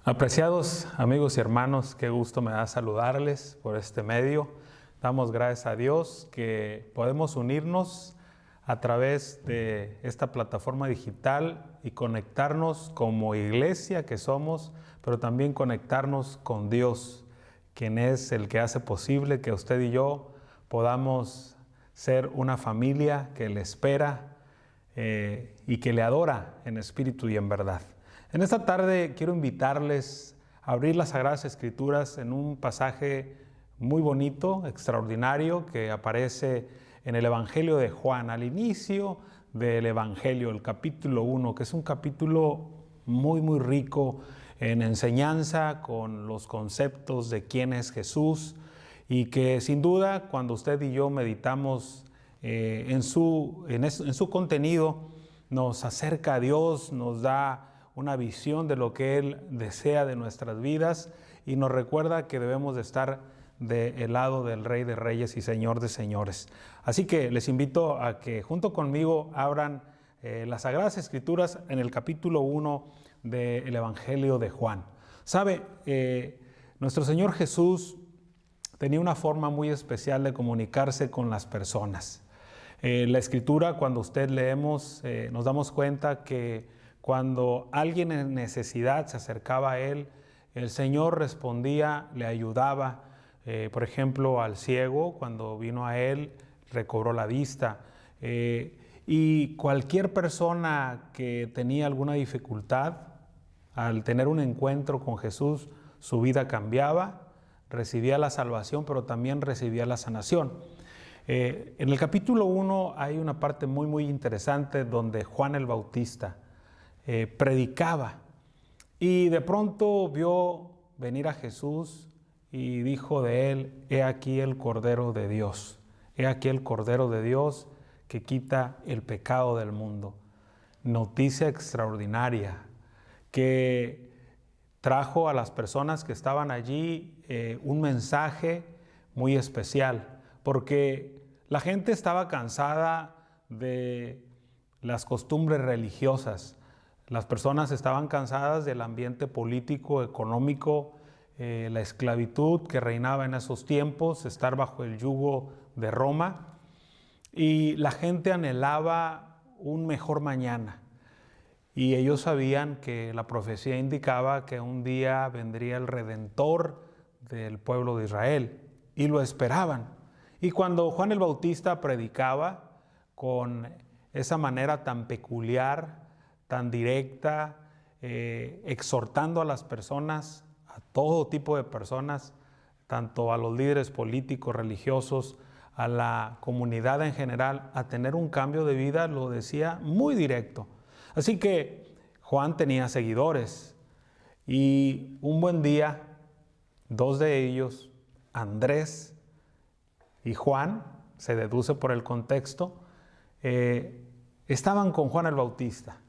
Apreciados amigos y hermanos, qué gusto me da saludarles por este medio. Damos gracias a Dios que podemos unirnos a través de esta plataforma digital y conectarnos como iglesia que somos, pero también conectarnos con Dios, quien es el que hace posible que usted y yo podamos ser una familia que le espera y que le adora en espíritu y en verdad. En esta tarde quiero invitarles a abrir las Sagradas Escrituras en un pasaje muy bonito, extraordinario, que aparece en el Evangelio de Juan, al inicio del Evangelio, el capítulo 1, que es un capítulo muy rico en enseñanza con los conceptos de quién es Jesús y que sin duda cuando usted y yo meditamos en su contenido nos acerca a Dios, nos da una visión de lo que Él desea de nuestras vidas y nos recuerda que debemos de estar del lado del Rey de Reyes y Señor de Señores. Así que les invito a que junto conmigo abran las Sagradas Escrituras en el capítulo 1 del Evangelio de Juan. ¿Sabe? Nuestro Señor Jesús tenía una forma muy especial de comunicarse con las personas. La Escritura, cuando usted leemos, nos damos cuenta que cuando alguien en necesidad se acercaba a Él, el Señor respondía, le ayudaba. Por ejemplo, al ciego, cuando vino a Él, recobró la vista. Y cualquier persona que tenía alguna dificultad, al tener un encuentro con Jesús, su vida cambiaba, recibía la salvación, pero también recibía la sanación. En el capítulo 1 hay una parte muy interesante donde Juan el Bautista predicaba y de pronto vio venir a Jesús y dijo de él: he aquí el Cordero de Dios, he aquí el Cordero de Dios que quita el pecado del mundo. Noticia extraordinaria que trajo a las personas que estaban allí un mensaje muy especial, porque la gente estaba cansada de las costumbres religiosas. Las personas estaban cansadas del ambiente político, económico, la esclavitud que reinaba en esos tiempos, estar bajo el yugo de Roma. Y la gente anhelaba un mejor mañana. Y ellos sabían que la profecía indicaba que un día vendría el Redentor del pueblo de Israel. Y lo esperaban. Y cuando Juan el Bautista predicaba con esa manera tan peculiar, tan directa, exhortando a las personas, a todo tipo de personas, tanto a los líderes políticos, religiosos, a la comunidad en general, a tener un cambio de vida, lo decía muy directo. Así que Juan tenía seguidores y un buen día, dos de ellos, Andrés y Juan, se deduce por el contexto, estaban con Juan el Bautista.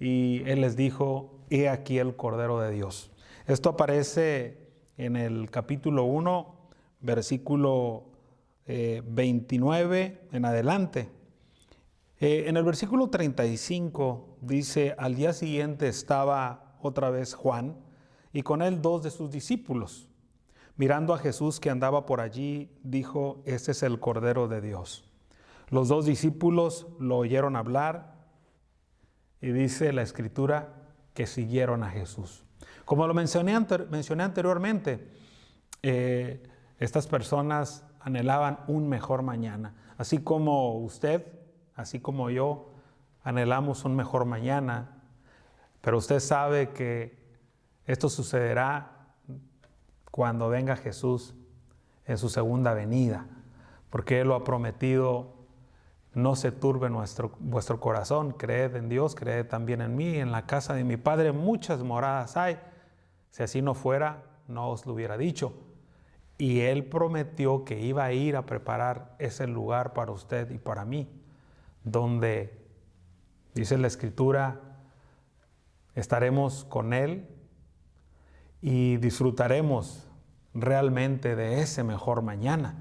Y él les dijo: he aquí el Cordero de Dios. Esto aparece en el capítulo 1, versículo 29 en adelante. En el versículo 35 dice: al día siguiente estaba otra vez Juan y con él dos de sus discípulos. Mirando a Jesús que andaba por allí, dijo: este es el Cordero de Dios. Los dos discípulos lo oyeron hablar. Y dice la Escritura que siguieron a Jesús. Como lo mencioné anteriormente, estas personas anhelaban un mejor mañana. Así como usted, así como yo, anhelamos un mejor mañana. Pero usted sabe que esto sucederá cuando venga Jesús en su segunda venida, porque Él lo ha prometido. No se turbe vuestro corazón, creed en Dios, creed también en mí. En la casa de mi Padre muchas moradas hay. Si así no fuera, no os lo hubiera dicho. Y Él prometió que iba a ir a preparar ese lugar para usted y para mí, donde, dice la Escritura, estaremos con Él y disfrutaremos realmente de ese mejor mañana.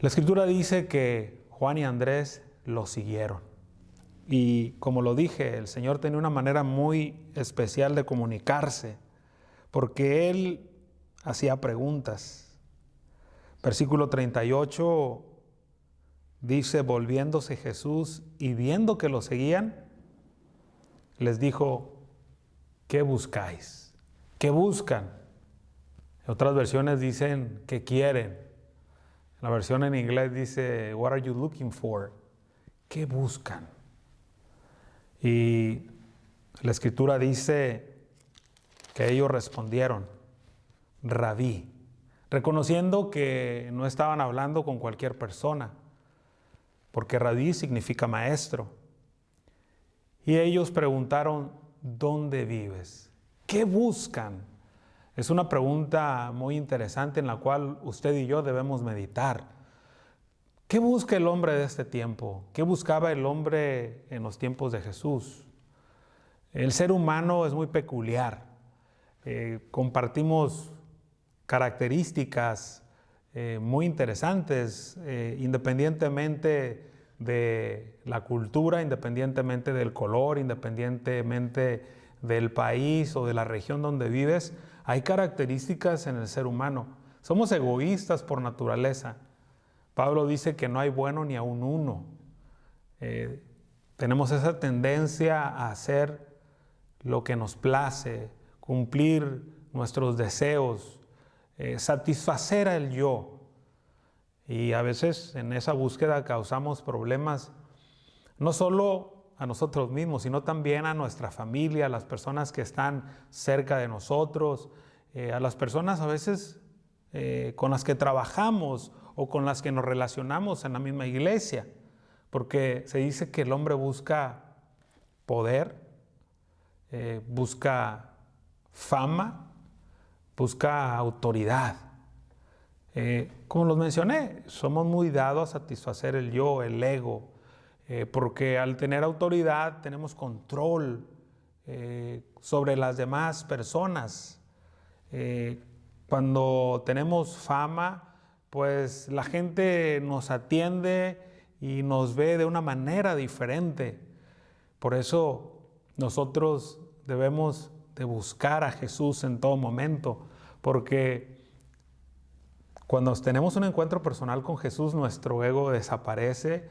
La Escritura dice que Juan y Andrés lo siguieron. Y como lo dije, el Señor tenía una manera muy especial de comunicarse, porque Él hacía preguntas. Versículo 38 dice, volviéndose Jesús y viendo que lo seguían, les dijo, ¿qué buscáis? ¿Qué buscan? Otras versiones dicen, ¿qué quieren? La versión en inglés dice, what are you looking for? ¿Qué buscan? Y la Escritura dice que ellos respondieron, Rabí, reconociendo que no estaban hablando con cualquier persona, porque Rabí significa maestro. Y ellos preguntaron, ¿dónde vives? ¿Qué buscan? Es una pregunta muy interesante en la cual usted y yo debemos meditar. ¿Qué busca el hombre de este tiempo? ¿Qué buscaba el hombre en los tiempos de Jesús? El ser humano es muy peculiar. Compartimos características muy interesantes, independientemente de la cultura, independientemente del color, independientemente del país o de la región donde vives. Hay características en el ser humano. Somos egoístas por naturaleza. Pablo dice que no hay bueno ni aun uno. Tenemos esa tendencia a hacer lo que nos place, cumplir nuestros deseos, satisfacer al yo. Y a veces en esa búsqueda causamos problemas, no solo a nosotros mismos, sino también a nuestra familia, a las personas que están cerca de nosotros, a las personas a veces con las que trabajamos o con las que nos relacionamos en la misma iglesia, porque se dice que el hombre busca poder, busca fama, busca autoridad. Como los mencioné, somos muy dados a satisfacer el yo, el ego, porque al tener autoridad tenemos control sobre las demás personas. Cuando tenemos fama, pues la gente nos atiende y nos ve de una manera diferente. Por eso nosotros debemos de buscar a Jesús en todo momento, porque cuando tenemos un encuentro personal con Jesús, nuestro ego desaparece,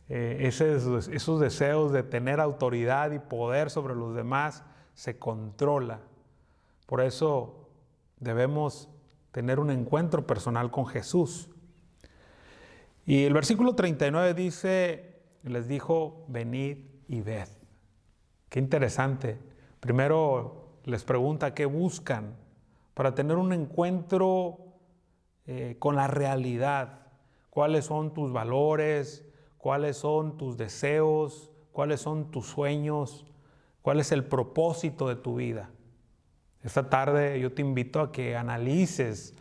esos deseos de tener autoridad y poder sobre los demás se controla. Por eso debemos tener un encuentro personal con Jesús. Y el versículo 39 dice, les dijo, venid y ved. Qué interesante. Primero les pregunta qué buscan para tener un encuentro con la realidad. ¿Cuáles son tus valores? ¿Cuáles son tus deseos? ¿Cuáles son tus sueños? ¿Cuál es el propósito de tu vida? Esta tarde yo te invito a que analices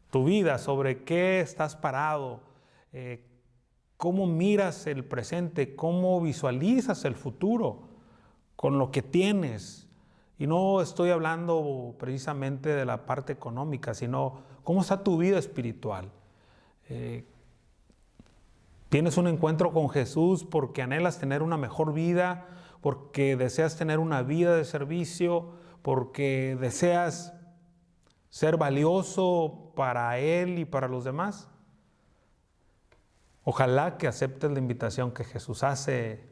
tu vida, sobre qué estás parado, cómo miras el presente, cómo visualizas el futuro con lo que tienes. Y no estoy hablando precisamente de la parte económica, sino cómo está tu vida espiritual. Tienes un encuentro con Jesús porque anhelas tener una mejor vida, porque deseas tener una vida de servicio, porque deseas ser valioso para Él y para los demás. Ojalá que aceptes la invitación que Jesús hace.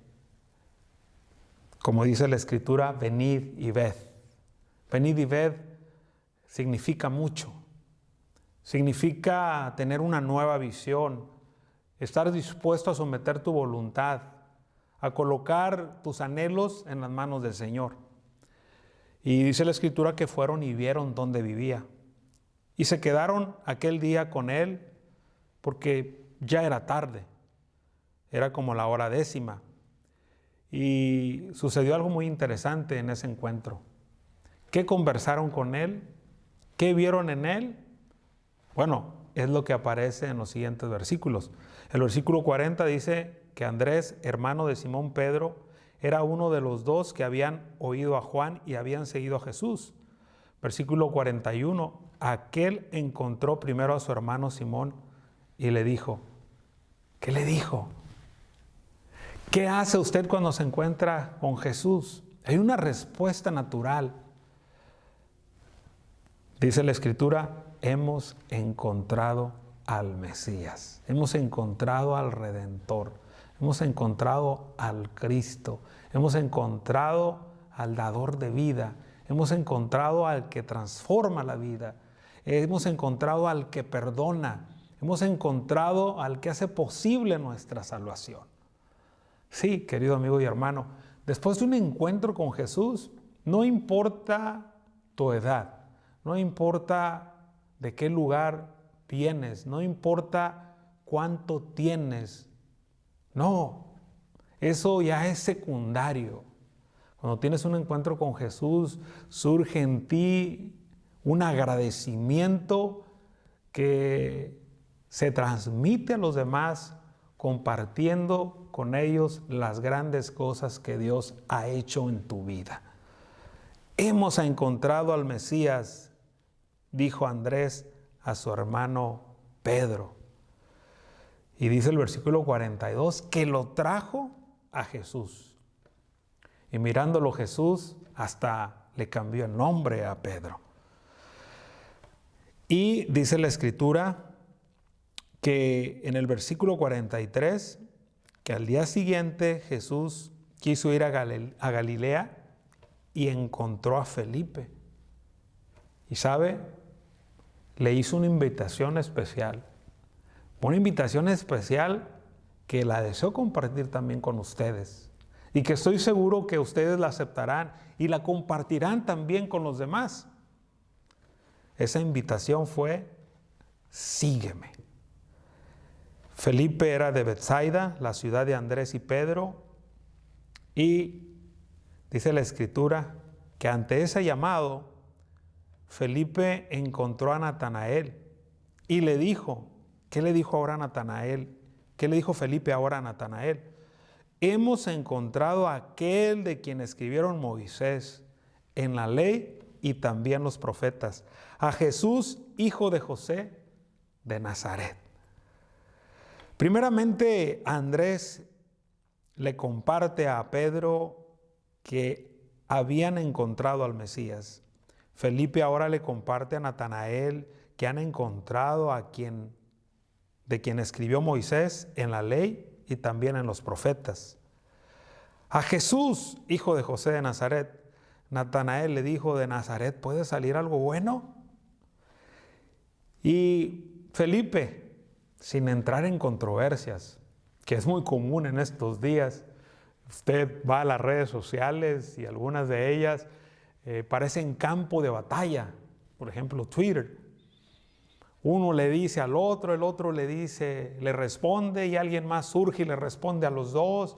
Como dice la Escritura, venid y ved. Venid y ved significa mucho. Significa tener una nueva visión, estar dispuesto a someter tu voluntad, a colocar tus anhelos en las manos del Señor. Y dice la Escritura que fueron y vieron dónde vivía. Y se quedaron aquel día con Él porque ya era tarde. Era como la hora 10:00. Y sucedió algo muy interesante en ese encuentro. ¿Qué conversaron con Él? ¿Qué vieron en Él? Bueno, es lo que aparece en los siguientes versículos. El versículo 40 dice que Andrés, hermano de Simón Pedro, era uno de los dos que habían oído a Juan y habían seguido a Jesús. Versículo 41, aquel encontró primero a su hermano Simón y le dijo, ¿qué le dijo? ¿Qué hace usted cuando se encuentra con Jesús? Hay una respuesta natural. Dice la Escritura, hemos encontrado al Mesías, hemos encontrado al Redentor, hemos encontrado al Cristo, hemos encontrado al dador de vida, hemos encontrado al que transforma la vida, hemos encontrado al que perdona, hemos encontrado al que hace posible nuestra salvación. Sí, querido amigo y hermano, después de un encuentro con Jesús, no importa tu edad, no importa de qué lugar vienes, no importa cuánto tienes. No, eso ya es secundario. Cuando tienes un encuentro con Jesús, surge en ti un agradecimiento que se transmite a los demás, compartiendo con ellos las grandes cosas que Dios ha hecho en tu vida. Hemos encontrado al Mesías, dijo Andrés a su hermano Pedro. Y dice el versículo 42 que lo trajo a Jesús. Y mirándolo Jesús, hasta le cambió el nombre a Pedro. Y dice la Escritura que en el versículo 43, que al día siguiente Jesús quiso ir a Galilea y encontró a Felipe. Y sabe, le hizo una invitación especial. Una invitación especial que la deseo compartir también con ustedes. Y que estoy seguro que ustedes la aceptarán y la compartirán también con los demás. Esa invitación fue, sígueme. Felipe era de Betsaida, la ciudad de Andrés y Pedro, y dice la Escritura que ante ese llamado, Felipe encontró a Natanael y le dijo, ¿qué le dijo ahora a Natanael? ¿Qué le dijo Felipe ahora a Natanael? Hemos encontrado a aquel de quien escribieron Moisés en la ley y también los profetas, a Jesús, hijo de José de Nazaret. Primeramente, Andrés le comparte a Pedro que habían encontrado al Mesías. Felipe ahora le comparte a Natanael que han encontrado de quien escribió Moisés en la ley y también en los profetas. A Jesús, hijo de José de Nazaret. Natanael le dijo, ¿de Nazaret puede salir algo bueno? Y Felipe, sin entrar en controversias, que es muy común en estos días, usted va a las redes sociales y algunas de ellas parecen campo de batalla. Por ejemplo, Twitter. Uno le dice al otro, el otro le responde y alguien más surge y le responde a los dos,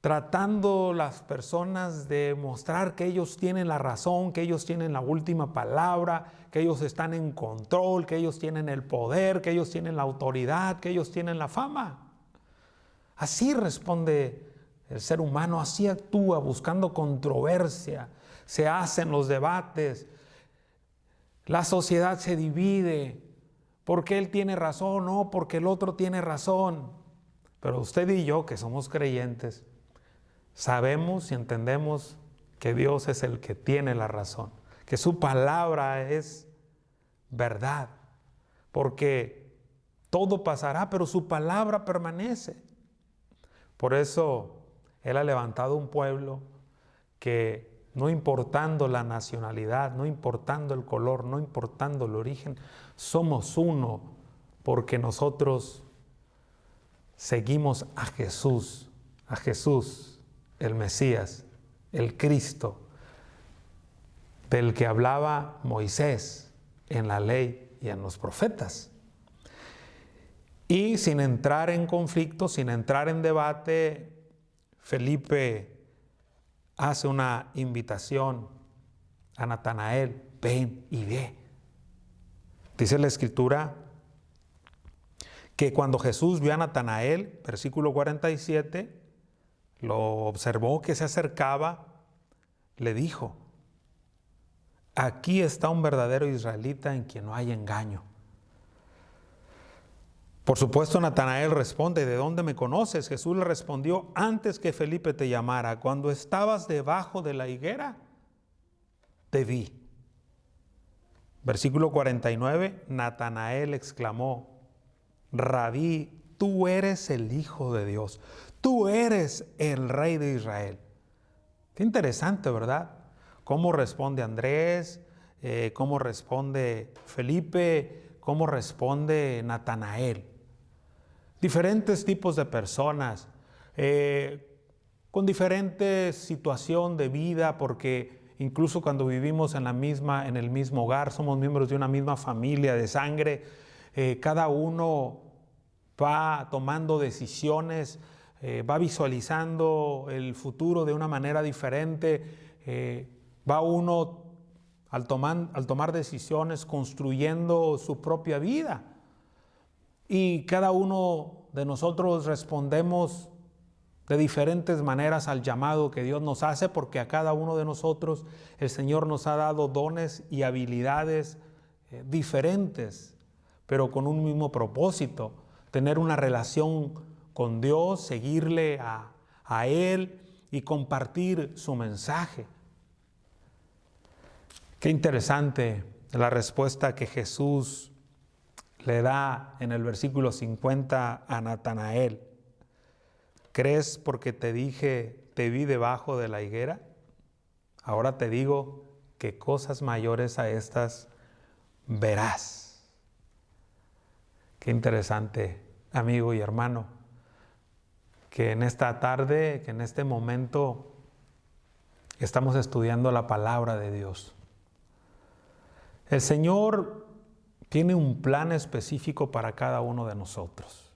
tratando las personas de mostrar que ellos tienen la razón, que ellos tienen la última palabra, que ellos están en control, que ellos tienen el poder, que ellos tienen la autoridad, que ellos tienen la fama. Así responde el ser humano, así actúa buscando controversia, se hacen los debates, la sociedad se divide, porque él tiene razón, no, porque el otro tiene razón. Pero usted y yo, que somos creyentes, sabemos y entendemos que Dios es el que tiene la razón, que su palabra es verdad, porque todo pasará, pero su palabra permanece. Por eso Él ha levantado un pueblo que, no importando la nacionalidad, no importando el color, no importando el origen, somos uno, porque nosotros seguimos a Jesús, el Mesías, el Cristo, del que hablaba Moisés en la ley y en los profetas. Y sin entrar en conflicto, sin entrar en debate, Felipe hace una invitación a Natanael, ven y ve. Dice la Escritura que cuando Jesús vio a Natanael, versículo 47, lo observó que se acercaba, le dijo, aquí está un verdadero israelita en quien no hay engaño. Por supuesto, Natanael responde, ¿de dónde me conoces? Jesús le respondió, antes que Felipe te llamara, cuando estabas debajo de la higuera, te vi. Versículo 49, Natanael exclamó, Rabí, tú eres el Hijo de Dios, tú eres el Rey de Israel. Qué interesante, ¿verdad? Cómo responde Andrés, cómo responde Felipe, cómo responde Natanael. Diferentes tipos de personas, con diferente situación de vida, porque incluso cuando vivimos en el mismo hogar, somos miembros de una misma familia de sangre, cada uno va tomando decisiones, va visualizando el futuro de una manera diferente, va uno al tomar decisiones construyendo su propia vida. Y cada uno de nosotros respondemos de diferentes maneras al llamado que Dios nos hace, porque a cada uno de nosotros el Señor nos ha dado dones y habilidades diferentes, pero con un mismo propósito, tener una relación con Dios, seguirle a Él y compartir su mensaje. Qué interesante la respuesta que Jesús le da en el versículo 50 a Natanael. ¿Crees porque te dije, te vi debajo de la higuera? Ahora te digo que cosas mayores a estas verás. Qué interesante, amigo y hermano, que en esta tarde, que en este momento estamos estudiando la palabra de Dios. El Señor tiene un plan específico para cada uno de nosotros.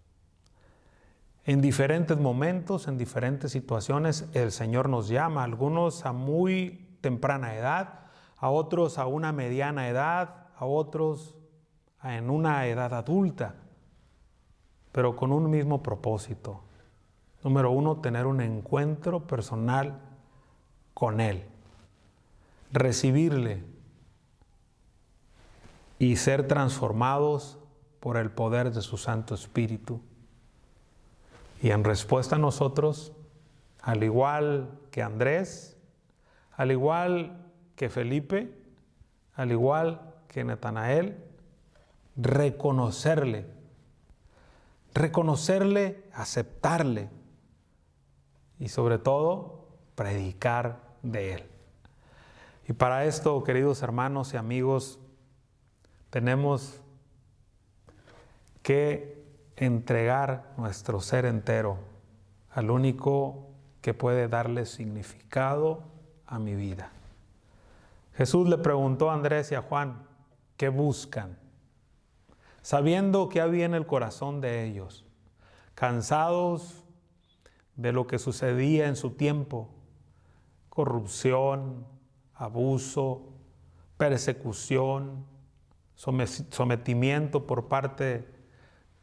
En diferentes momentos, en diferentes situaciones, el Señor nos llama, a algunos a muy temprana edad, a otros a una mediana edad, a otros en una edad adulta, pero con un mismo propósito. Número 1, tener un encuentro personal con Él, recibirle y ser transformados por el poder de su Santo Espíritu. Y en respuesta a nosotros, al igual que Andrés, al igual que Felipe, al igual que Natanael, reconocerle, aceptarle y sobre todo predicar de Él. Y para esto, queridos hermanos y amigos, tenemos que entregar nuestro ser entero al único que puede darle significado a mi vida. Jesús le preguntó a Andrés y a Juan, ¿qué buscan? Sabiendo que había en el corazón de ellos, cansados de lo que sucedía en su tiempo, corrupción, abuso, persecución, sometimiento por parte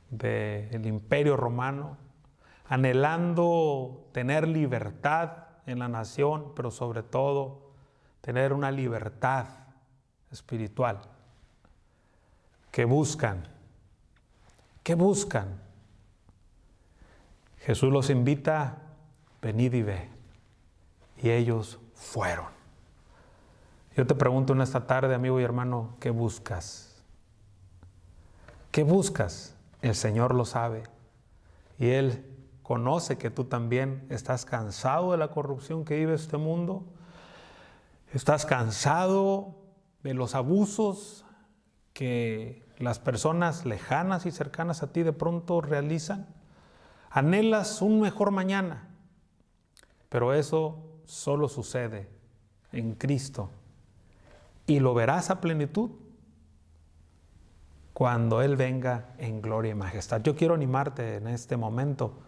del Imperio Romano, anhelando tener libertad en la nación, pero sobre todo tener una libertad espiritual. ¿Qué buscan? ¿Qué buscan? Jesús los invita, venid y ve. Y ellos fueron. Yo te pregunto en esta tarde, amigo y hermano, ¿qué buscas? ¿Qué buscas? El Señor lo sabe. Y Él conoce que tú también estás cansado de la corrupción que vive este mundo. Estás cansado de los abusos que las personas lejanas y cercanas a ti de pronto realizan. Anhelas un mejor mañana, pero eso solo sucede en Cristo. Y lo verás a plenitud cuando Él venga en gloria y majestad. Yo quiero animarte en este momento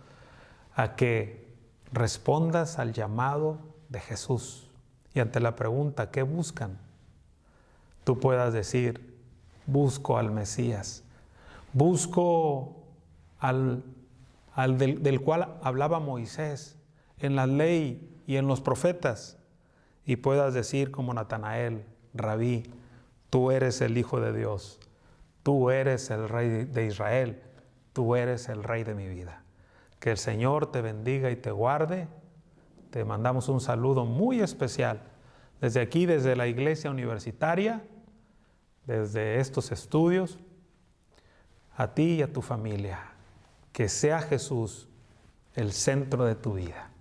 a que respondas al llamado de Jesús. Y ante la pregunta, ¿qué buscan? Tú puedas decir, busco al Mesías, busco al del cual hablaba Moisés en la ley y en los profetas. Y puedas decir como Natanael, Rabí, tú eres el Hijo de Dios, tú eres el Rey de Israel, tú eres el Rey de mi vida. Que el Señor te bendiga y te guarde. Te mandamos un saludo muy especial desde aquí, desde la Iglesia Universitaria, desde estos estudios, a ti y a tu familia. Que sea Jesús el centro de tu vida.